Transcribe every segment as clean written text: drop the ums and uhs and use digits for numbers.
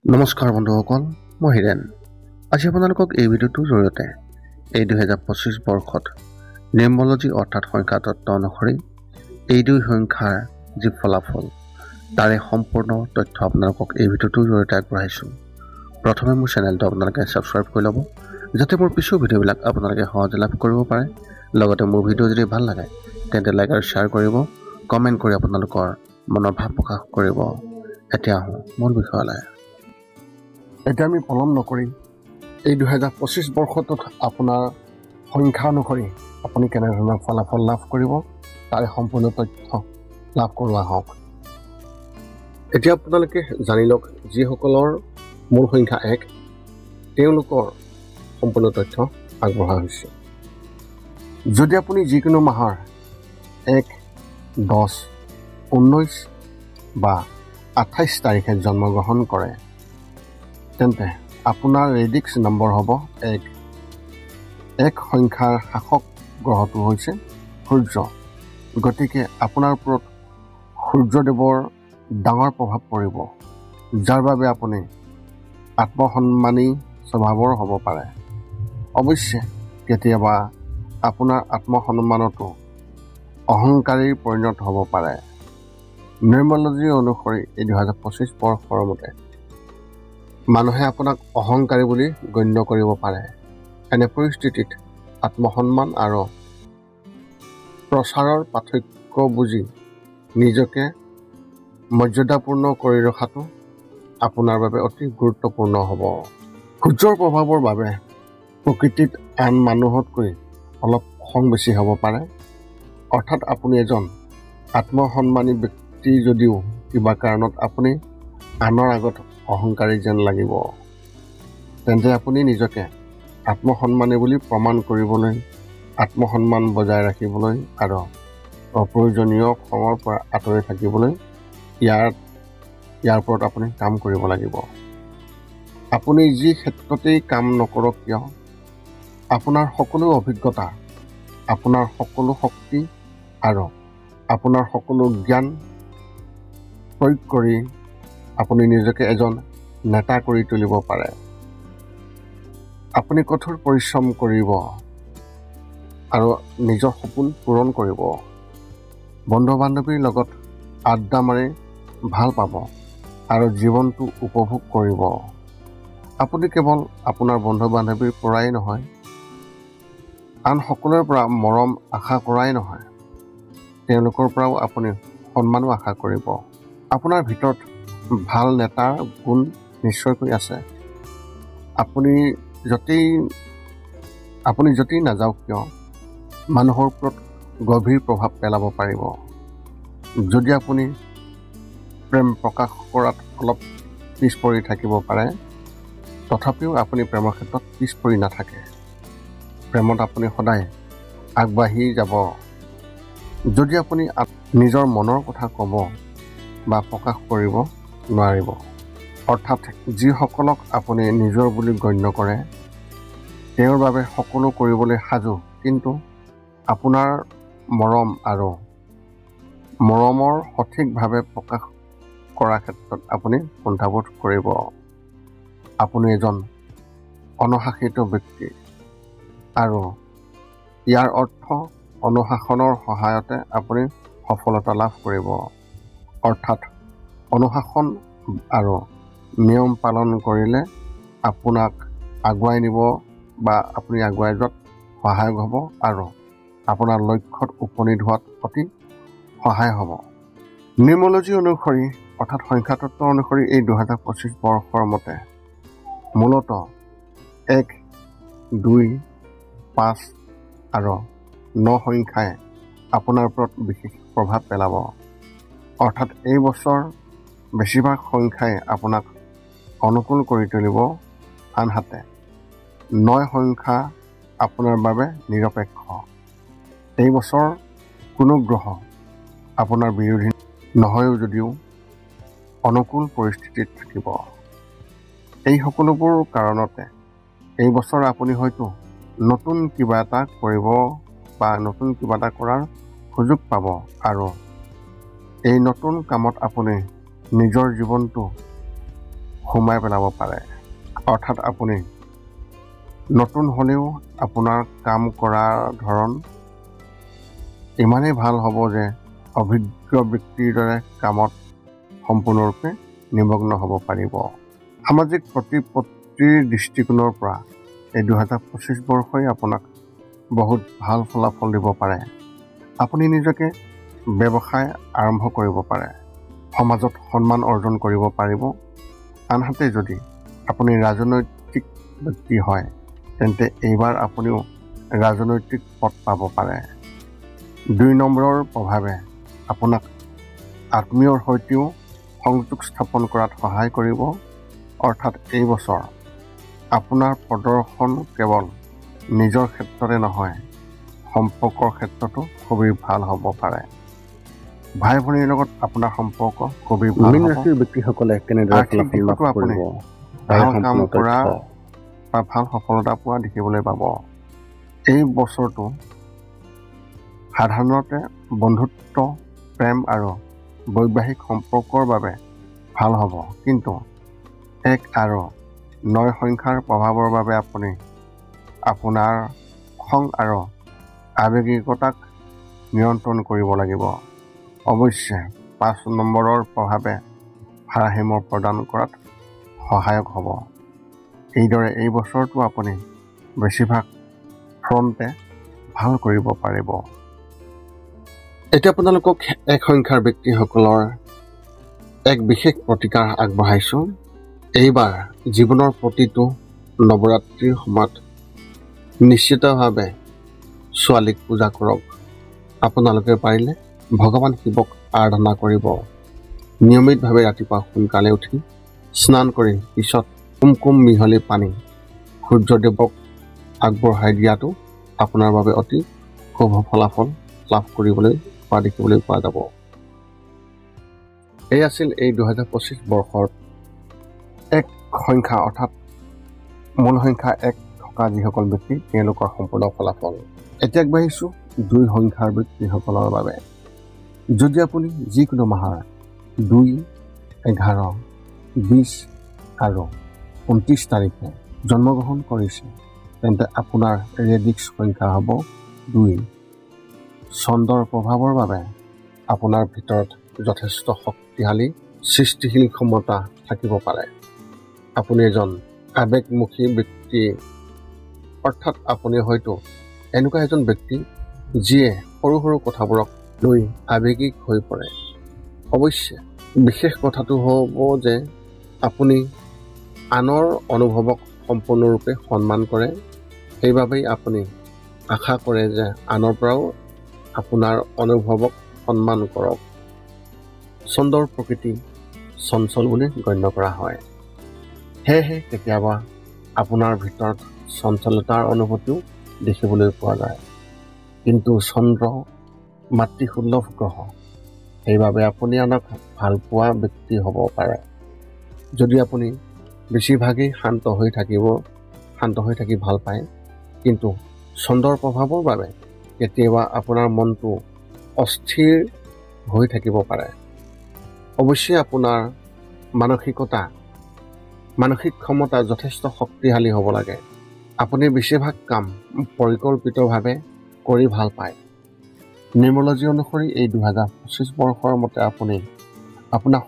নমস্কাৰ বন্ধুসকল, মই হিৰেণ। আজি আপোনালোকক এই ভিডিঅ'টোৰ জৰিয়তে এই 2025 বৰ্ষত নিউমৰলজি অৰ্থাৎ সংখ্যা তত্ত্ব অনুসৰি এই দুই সংখ্যাৰ যি ফলাফল তাৰে সম্পূৰ্ণ তথ্য আপোনালোকক এই ভিডিঅ'টোৰ জৰিয়তে আগবঢ়াইছোঁ। প্ৰথমে মোৰ চেনেলটো আপোনালোকে ছাবস্ক্ৰাইব কৰি ল'ব, যাতে মোৰ পিছৰ ভিডিঅ'বিলাক আপোনালোকে সহজে লাভ কৰিব পাৰে। লগতে মোৰ ভিডিঅ' যদি ভাল লাগে তেন্তে লাইক আৰু শ্বেয়াৰ কৰিব, কমেণ্ট কৰি আপোনালোকৰ মনৰ ভাৱ প্ৰকাশ কৰিব। এতিয়া আহোঁ মূল বিষয়লৈ। এতিয়া আমি পলম নকৰি এই 2025 বৰ্ষটোত আপোনাৰ সংখ্যা অনুসৰি আপুনি কেনেধৰণৰ ফলাফল লাভ কৰিব তাৰে সম্পূৰ্ণ তথ্য লাভ কৰোঁ আহক। এতিয়া আপোনালোকে জানি লওক, যিসকলৰ মূল সংখ্যা 1 তেওঁলোকৰ সম্পূৰ্ণ তথ্য আগবঢ়োৱা হৈছে। যদি আপুনি যিকোনো মাহৰ 1, 10, 19 বা 28 তাৰিখে জন্মগ্ৰহণ কৰে তেন্তে আপোনাৰ ৰেডিক্স নম্বৰ হ'ব 1। 1 সংখ্যাৰ শাসক গ্ৰহটো হৈছে সূৰ্য। গতিকে আপোনাৰ ওপৰত সূৰ্যদেৱৰ ডাঙৰ প্ৰভাৱ পৰিব, যাৰ বাবে আপুনি আত্মসন্মানী স্বভাৱৰ হ'ব পাৰে। অৱশ্যে কেতিয়াবা আপোনাৰ আত্মসন্মানতো অহংকাৰীৰ পৰিণত হ'ব পাৰে। নিউমৰলজি অনুসৰি এই 2025 বৰ্ষৰ মতে মানুহে আপোনাক অহংকাৰী বুলি গণ্য কৰিব পাৰে। এনে পৰিস্থিতিত আত্মসন্মান আৰু প্ৰচাৰৰ পাৰ্থক্য বুজি নিজকে মৰ্যাদাপূৰ্ণ কৰি ৰখাটো আপোনাৰ বাবে অতি গুৰুত্বপূৰ্ণ হ'ব। সূৰ্যৰ প্ৰভাৱৰ বাবে প্ৰকৃতিত আন মানুহতকৈ অলপ খং বেছি হ'ব পাৰে। অৰ্থাৎ আপুনি এজন আত্মসন্মানী ব্যক্তি যদিও কিবা কাৰণত আপুনি আনৰ আগত অহংকাৰী যেন লাগিব, তেন্তে আপুনি নিজকে আত্মসন্মানী বুলি প্ৰমাণ কৰিবলৈ, আত্মসন্মান বজাই ৰাখিবলৈ আৰু অপ্ৰয়োজনীয় খঙৰ পৰা আঁতৰি থাকিবলৈ ইয়াৰ ওপৰত আপুনি কাম কৰিব লাগিব। আপুনি যি ক্ষেত্ৰতেই কাম নকৰক কিয়, আপোনাৰ সকলো অভিজ্ঞতা, আপোনাৰ সকলো শক্তি আৰু আপোনাৰ সকলো জ্ঞান প্ৰয়োগ কৰি আপুনি নিজকে এজন নেতা কৰি তুলিব পাৰে। আপুনি কঠোৰ পৰিশ্ৰম কৰিব আৰু নিজৰ সপোন পূৰণ কৰিব। বন্ধু বান্ধৱীৰ লগত আড্ডা মাৰি ভাল পাব আৰু জীৱনটো উপভোগ কৰিব। আপুনি কেৱল আপোনাৰ বন্ধু বান্ধৱীৰ পৰাই নহয়, আন সকলোৰে পৰা মৰম আশা কৰাই নহয়, তেওঁলোকৰ পৰাও আপুনি সন্মানো আশা কৰিব। আপোনাৰ ভিতৰত ভাল নেতাৰ গুণ নিশ্চয়কৈ আছে। আপুনি য'তেই নাযাওক কিয় মানুহৰ ওপৰত গভীৰ প্ৰভাৱ পেলাব পাৰিব। যদি আপুনি প্ৰেম প্ৰকাশ কৰাত অলপ পিছ পৰি থাকিব পাৰে, তথাপিও আপুনি প্ৰেমৰ ক্ষেত্ৰত পিছ পৰি নাথাকে। প্ৰেমত আপুনি সদায় আগবাঢ়ি যাব। যদি আপুনি নিজৰ মনৰ কথা ক'ব বা প্ৰকাশ কৰিব নোৱাৰিব, অৰ্থাৎ যিসকলক আপুনি নিজৰ বুলি গণ্য কৰে তেওঁৰ বাবে সকলো কৰিবলৈ সাজু, কিন্তু আপোনাৰ মৰম আৰু মৰমৰ সঠিকভাৱে প্ৰকাশ কৰাৰ ক্ষেত্ৰত আপুনি কুণ্ঠাবোধ কৰিব। আপুনি এজন অনুশাসিত ব্যক্তি আৰু ইয়াৰ অৰ্থ অনুশাসনৰ সহায়তে আপুনি সফলতা লাভ কৰিব। অৰ্থাৎ অনুশাসন আৰু নিয়ম পালন কৰিলে আপোনাক আগুৱাই নিব বা আপুনি আগুৱাই যোৱাত সহায়ক হ'ব আৰু আপোনাৰ লক্ষ্যত উপনীত হোৱাত অতি সহায় হ'ব। নিউমৰলজি অনুসৰি অৰ্থাৎ সংখ্যা তত্ত্ব অনুসৰি এই 2025 বৰ্ষৰ মতে মূলতঃ 1, 2, 5 আৰু 9 সংখ্যাই আপোনাৰ ওপৰত বিশেষ প্ৰভাৱ পেলাব। অৰ্থাৎ এই বছৰ বেছিভাগ সংখ্যাই আপোনাক অনুকূল কৰি তুলিব, আনহাতে 9 সংখ্যা আপোনাৰ বাবে নিৰপেক্ষ। এই বছৰ কোনো গ্ৰহ আপোনাৰ বিৰোধী নহয়ও যদিও অনুকূল পৰিস্থিতিত থাকিব। এই সকলোবোৰ কাৰণতে এই বছৰ আপুনি হয়তো নতুন কিবা এটা কৰিব বা নতুন কিবা এটা কৰাৰ সুযোগ পাব আৰু এই নতুন কামত আপুনি নিজৰ জীৱনটো সোমাই পেলাব পাৰে। অৰ্থাৎ আপুনি নতুন হ'লেও আপোনাৰ কাম কৰাৰ ধৰণ ইমানেই ভাল হ'ব যে অভিজ্ঞ ব্যক্তিৰ দৰে কামত সম্পূৰ্ণৰূপে নিমগ্ন হ'ব পাৰিব। সামাজিক প্ৰতিপত্তিৰ দৃষ্টিকোণৰ পৰা এই 2025 বৰ্ষই আপোনাক বহুত ভাল ফলাফল দিব পাৰে। আপুনি নিজকে ব্যৱসায় আৰম্ভ কৰিব পাৰে, সমাজত সন্মান অৰ্জন কৰিব পাৰিব। আনহাতে যদি আপুনি ৰাজনৈতিক ব্যক্তি হয় তেন্তে এইবাৰ আপুনিও ৰাজনৈতিক পদ পাব পাৰে। 2 নম্বৰৰ প্ৰভাৱে আপোনাক আত্মীয়ৰ সৈতেও সংযোগ স্থাপন কৰাত সহায় কৰিব। অৰ্থাৎ এই বছৰ আপোনাৰ প্ৰদৰ্শন কেৱল নিজৰ ক্ষেত্ৰতে নহয়, সম্পৰ্কৰ ক্ষেত্ৰতো খুবেই ভাল হ'ব পাৰে। ভাই ভনীৰ লগত আপোনাৰ সম্পৰ্ক খুবেই ভাল হ'ব। ৰাশিৰ ব্যক্তিসকলে কেনেদৰে ফলাফল লাভ কৰিব, ভাল কাম কৰা বা ভাল সফলতা পোৱা দেখিবলৈ পাব। এই বছৰটো সাধাৰণতে বন্ধুত্ব, প্ৰেম আৰু বৈবাহিক সম্পৰ্কৰ বাবে ভাল হ'ব, কিন্তু 1 আৰু 9 সংখ্যাৰ প্ৰভাৱৰ বাবে আপুনি আপোনাৰ খং আৰু আৱেগিকতাক নিয়ন্ত্ৰণ কৰিব লাগিব। অৱশ্যে 5 নম্বৰৰ প্ৰভাৱে ভাৰসাম্য প্ৰদান কৰাত সহায়ক হ'ব। এইদৰে এই বছৰটো আপুনি বেছিভাগ ফ্ৰণ্টে ভাল কৰিব পাৰিব। এতিয়া আপোনালোকক 1 সংখ্যাৰ ব্যক্তিসকলৰ এক বিশেষ প্ৰতিকাৰ আগবঢ়াইছোঁ। এইবাৰ জীৱনৰ প্ৰতিটো নৱৰাত্ৰিৰ সময়ত নিশ্চিতভাৱে ছোৱালীক পূজা কৰক। আপোনালোকে পাৰিলে ভগৱান শিৱক আৰাধনা কৰিব। নিয়মিতভাৱে ৰাতিপুৱা সোনকালে উঠি স্নান কৰি পিছত কুমকুম মিহলি পানী সূৰ্যদেৱক আগবঢ়াই দিয়াটো আপোনাৰ বাবে অতি শুভ ফলাফল লাভ কৰিবলৈ দেখিবলৈ পোৱা যাব। এই আছিল এই 2025 বৰ্ষৰ 1 সংখ্যা অৰ্থাৎ মূল সংখ্যা 1 থকা যিসকল ব্যক্তি তেওঁলোকৰ সম্পূৰ্ণ ফলাফল। এতিয়া আগবাঢ়িছোঁ 2 সংখ্যাৰ ব্যক্তিসকলৰ বাবে। যদি আপুনি যিকোনো মাহৰ 2, 11, 20 আৰু 29 তাৰিখে জন্মগ্ৰহণ কৰিছে তেন্তে আপোনাৰ ৰেডিক্স সংখ্যা হ'ব 2। চন্দ্ৰৰ প্ৰভাৱৰ বাবে আপোনাৰ ভিতৰত যথেষ্ট শক্তিশালী সৃষ্টিশীল ক্ষমতা থাকিব পাৰে। আপুনি এজন আৱেগমুখী ব্যক্তি, অৰ্থাৎ আপুনি হয়তো এনেকুৱা এজন ব্যক্তি যিয়ে সৰু সৰু কথাবোৰক লৈ আৱেগিক হৈ পৰে। অৱশ্যে বিশেষ কথাটো হ'ব যে আপুনি আনৰ অনুভৱক সম্পূৰ্ণৰূপে সন্মান কৰে। সেইবাবেই আপুনি আশা কৰে যে আনৰ পৰাও আপোনাৰ অনুভৱক সন্মান কৰক। চন্দ্ৰৰ প্ৰকৃতি চঞ্চল বুলি গণ্য কৰা হয়। সেয়েহে কেতিয়াবা আপোনাৰ ভিতৰত চঞ্চলতাৰ অনুভূতিও দেখিবলৈ পোৱা যায়। কিন্তু চন্দ্ৰ মাতৃসুলভ গ্ৰহ, সেইবাবে আপুনি আনক ভাল পোৱা ব্যক্তি হ'ব পাৰে। যদি আপুনি বেছিভাগেই শান্ত হৈ থাকি ভাল পায়, কিন্তু চন্দ্ৰৰ প্ৰভাৱৰ বাবে কেতিয়াবা আপোনাৰ মনটো অস্থিৰ হৈ থাকিব পাৰে। অৱশ্যে আপোনাৰ মানসিক ক্ষমতা যথেষ্ট শক্তিশালী হ'ব লাগে। আপুনি বেছিভাগ কাম পৰিকল্পিতভাৱে কৰি ভাল পায়। নিউমৰলজি অনুসৰি এই 2025 বৰ্ষৰ মতে আপুনি আপোনাৰ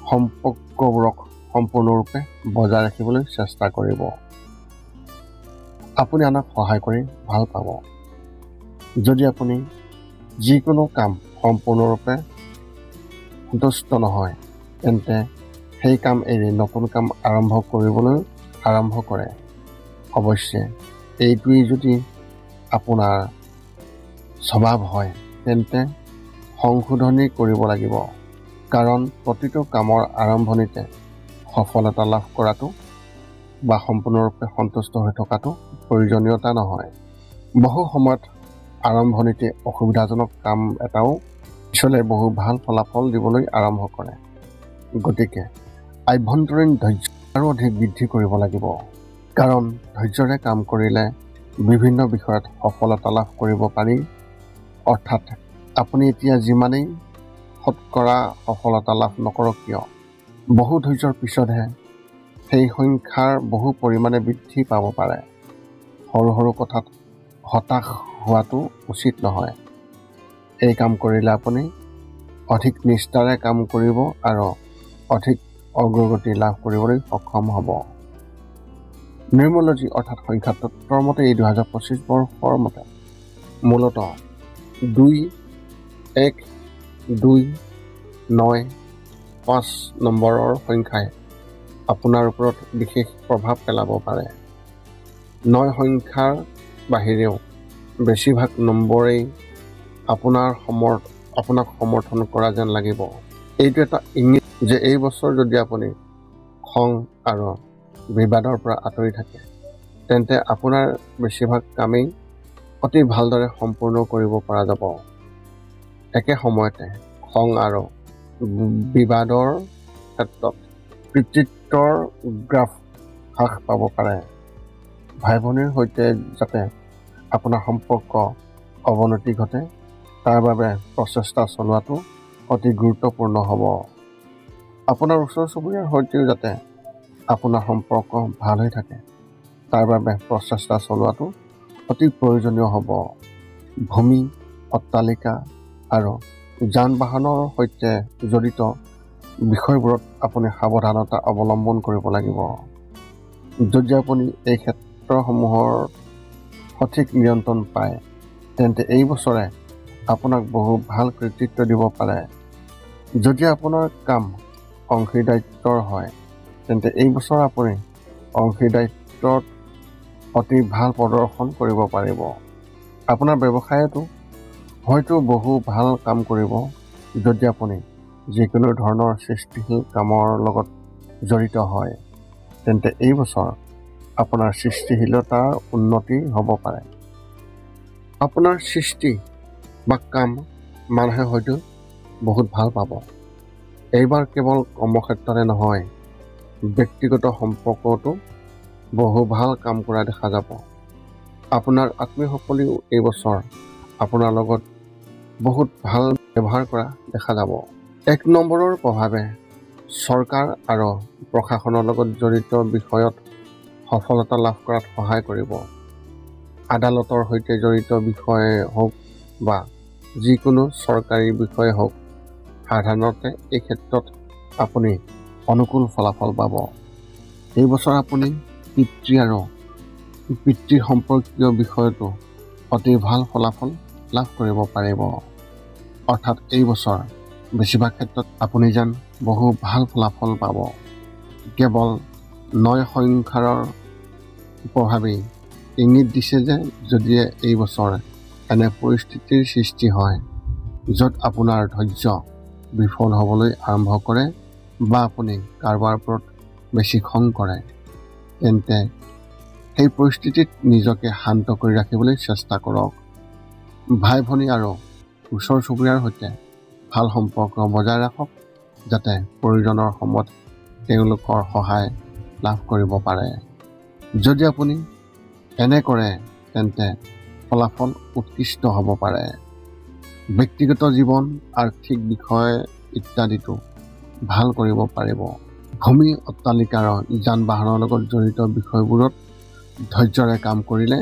সম্পৰ্কবোৰক সম্পূৰ্ণৰূপে বজাই ৰাখিবলৈ চেষ্টা কৰিব। আপুনি আনক সহায় কৰি ভাল পাব। যদি আপুনি যিকোনো কাম সম্পূৰ্ণৰূপে সন্তুষ্ট নহয় তেন্তে সেই কাম এৰি নতুন কাম আৰম্ভ কৰে। অৱশ্যে এইটোৱেই যদি আপোনাৰ স্বভাৱ হয় তেন্তে সংশোধনী কৰিব লাগিব, কাৰণ প্ৰতিটো কামৰ আৰম্ভণিতে সফলতা লাভ কৰাটো বা সম্পূৰ্ণৰূপে সন্তুষ্ট হৈ থকাটো প্ৰয়োজনীয়তা নহয়। বহু সময়ত আৰম্ভণিতে অসুবিধাজনক কাম এটাও পিছলৈ বহু ভাল ফলাফল দিবলৈ আৰম্ভ কৰে। গতিকে আভ্যন্তৰীণ ধৈৰ্য আৰু অধিক বৃদ্ধি কৰিব লাগিব, কাৰণ ধৈৰ্যৰে কাম কৰিলে বিভিন্ন বিষয়ত সফলতা লাভ কৰিব পাৰি। অৰ্থাৎ আপুনি এতিয়া যিমানেই শতকৰা সফলতা লাভ নকৰক কিয়, বহু ধৈৰ্যৰ পিছতহে সেই সংখ্যাৰ বহু পৰিমাণে বৃদ্ধি পাব পাৰে। সৰু সৰু কথাত হতাশ হোৱাটো উচিত নহয়। এই কাম কৰিলে আপুনি অধিক নিষ্ঠাৰে কাম কৰিব আৰু অধিক অগ্ৰগতি লাভ কৰিবলৈ সক্ষম হ'ব। নিউমৰলজি অৰ্থাৎ সংখ্যা তত্ত্বৰ মতে এই 2025 বৰ্ষৰ মতে মূলতঃ 2, 1, 2, 9, 5 নম্বৰৰ সংখ্যাই আপোনাৰ ওপৰত বিশেষ প্ৰভাৱ পেলাব পাৰে। 9 সংখ্যাৰ বাহিৰেও বেছিভাগ নম্বৰেই আপোনাক সমৰ্থন কৰা যেন লাগিব। এইটো এটা ইংগিত যে এই বছৰ যদি আপুনি খং আৰু বিবাদৰ পৰা আঁতৰি থাকে, তেন্তে আপোনাৰ বেছিভাগ কামেই অতি ভালদৰে সম্পূৰ্ণ কৰিব পৰা যাব। একে সময়তে খং আৰু বিবাদৰ ক্ষেত্ৰত পিতৃত্বৰ গ্ৰাফ হ্ৰাস পাব পাৰে। ভাই ভনীৰ সৈতে যাতে আপোনাৰ সম্পৰ্ক অৱনতি ঘটে তাৰ বাবে প্ৰচেষ্টা চলোৱাটো অতি গুৰুত্বপূৰ্ণ হ'ব। আপোনাৰ ওচৰ চুবুৰীয়াৰ সৈতেও যাতে আপোনাৰ সম্পৰ্ক ভাল হৈ থাকে তাৰ বাবে প্ৰচেষ্টা চলোৱাটো অতি প্ৰয়োজনীয় হ'ব। ভূমি, অট্টালিকা আৰু যান বাহনৰ সৈতে জড়িত বিষয়বোৰত আপুনি সাৱধানতা অৱলম্বন কৰিব লাগিব। যদি আপুনি এই ক্ষেত্ৰসমূহৰ সঠিক নিয়ন্ত্ৰণ পায়, তেন্তে এই বছৰে আপোনাক বহু ভাল কৃতিত্ব দিব পাৰে। যদি আপোনাৰ কাম অংশীদাৰিত্বৰ হয়, তেন্তে এই বছৰ আপুনি অংশীদাৰিত্বত অতি ভাল প্ৰদৰ্শন কৰিব পাৰিব। আপোনাৰ ব্যৱসায়তো হয়তো বহু ভাল কাম কৰিব। যদি আপুনি যিকোনো ধৰণৰ সৃষ্টিশীল কামৰ লগত জড়িত হয়, তেন্তে এই বছৰ আপোনাৰ সৃষ্টিশীলতাৰ উন্নতি হ'ব পাৰে। আপোনাৰ সৃষ্টি বা কাম মানুহে হয়তো বহুত ভাল পাব। এইবাৰ কেৱল কৰ্মক্ষেত্ৰতে নহয়, ব্যক্তিগত সম্পৰ্কতো বহু ভাল কাম কৰা দেখা যাব। আপোনাৰ আত্মীয়সকলেও এই বছৰ আপোনাৰ লগত বহুত ভাল ব্যৱহাৰ কৰা দেখা যাব। 1 নম্বৰৰ প্ৰভাৱে চৰকাৰ আৰু প্ৰশাসনৰ লগত জড়িত বিষয়ত সফলতা লাভ কৰাত সহায় কৰিব। আদালতৰ সৈতে জড়িত বিষয়ে হওক বা যিকোনো চৰকাৰী বিষয়ে হওক, সাধাৰণতে এই ক্ষেত্ৰত আপুনি অনুকূল ফলাফল পাব। এই বছৰ আপুনি পিতৃ আৰু পিতৃ সম্পৰ্কীয় বিষয়তো অতি ভাল ফলাফল লাভ কৰিব পাৰিব। অৰ্থাৎ এই বছৰ বেছিভাগ ক্ষেত্ৰত আপুনি যেন বহু ভাল ফলাফল পাব। কেৱল 9 সংখ্যাৰ প্ৰভাৱেই ইংগিত দিছে যে যদি এই বছৰ এনে পৰিস্থিতিৰ সৃষ্টি হয় য'ত আপোনাৰ ধৈৰ্য বিফল হ'বলৈ আৰম্ভ কৰে বা আপুনি কাৰোবাৰ ওপৰত বেছি খং কৰে, তেন্তে সেই পৰিস্থিতিত নিজকে শান্ত কৰি ৰাখিবলৈ চেষ্টা কৰক। ভাই ভনী আৰু ওচৰ চুবুৰীয়াৰ সৈতে ভাল সম্পৰ্ক বজাই ৰাখক, যাতে প্ৰয়োজনৰ সময়ত তেওঁলোকৰ সহায় লাভ কৰিব পাৰে। যদি আপুনি এনে কৰে, তেন্তে ফলাফল উৎকৃষ্ট হ'ব পাৰে। ব্যক্তিগত জীৱন, আৰ্থিক বিষয় ইত্যাদিটো ভাল কৰিব পাৰিব। ভূমি, অট্টালিকা আৰু যান বাহনৰ লগত জড়িত বিষয়বোৰত ধৈৰ্যৰে কাম কৰিলে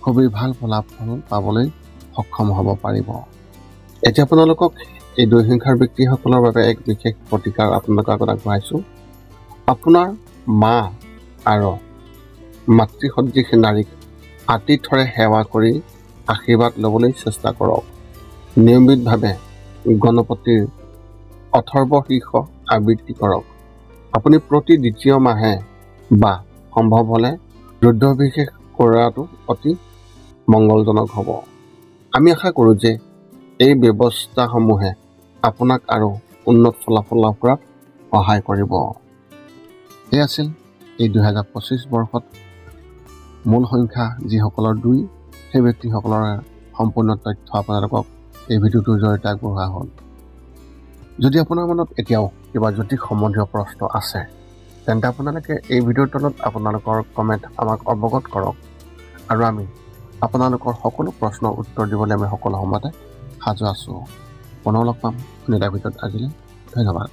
খুবেই ভাল ফলাফল পাবলৈ সক্ষম হ'ব পাৰিব। এতিয়া আপোনালোকক এই 2 সংখ্যাৰ ব্যক্তিসকলৰ বাবে এক বিশেষ প্ৰতিকাৰ আপোনালোকৰ আগত আগবঢ়াইছোঁ। আপোনাৰ মা আৰু মাতৃসদৃশ নাৰীক আতিথ্যৰে সেৱা কৰি আশীৰ্বাদ ল'বলৈ চেষ্টা কৰক। নিয়মিতভাৱে গণপতিৰ অথৰ্ব শীৰ্ষ আবৃত্তি কৰক। আপুনি প্ৰতি দ্বিতীয় মাহে বা সম্ভৱ হ'লে ৰুদ্ৰাভিষেক কৰাটো অতি মংগলজনক হ'ব। আমি আশা কৰোঁ যে এই ব্যৱস্থাসমূহে আপোনাক আৰু উন্নত ফলাফল লাভ কৰাত সহায় কৰিব। এই আছিল এই 2025 বৰ্ষত মূল সংখ্যা যিসকলৰ 2, সেই ব্যক্তিসকলৰ সম্পূৰ্ণ তথ্য আপোনালোকক এই ভিডিঅ'টোৰ জৰিয়তে আগবঢ়োৱা হ'ল। যদি আপোনাৰ মনত এতিয়াও কিবা জ্যোতিষ সম্বন্ধীয় প্ৰশ্ন আছে, তেন্তে আপোনালোকে এই ভিডিঅ'ৰ তলত আপোনালোকৰ কমেণ্ট আমাক অৱগত কৰক আৰু আমি আপোনালোকৰ সকলো প্ৰশ্নৰ উত্তৰ দিবলৈ আমি সকলো সময়তে সাজু আছোঁ। পুনৰ লগ পাম এটা ভিডিঅ'ত। আজিলৈ ধন্যবাদ।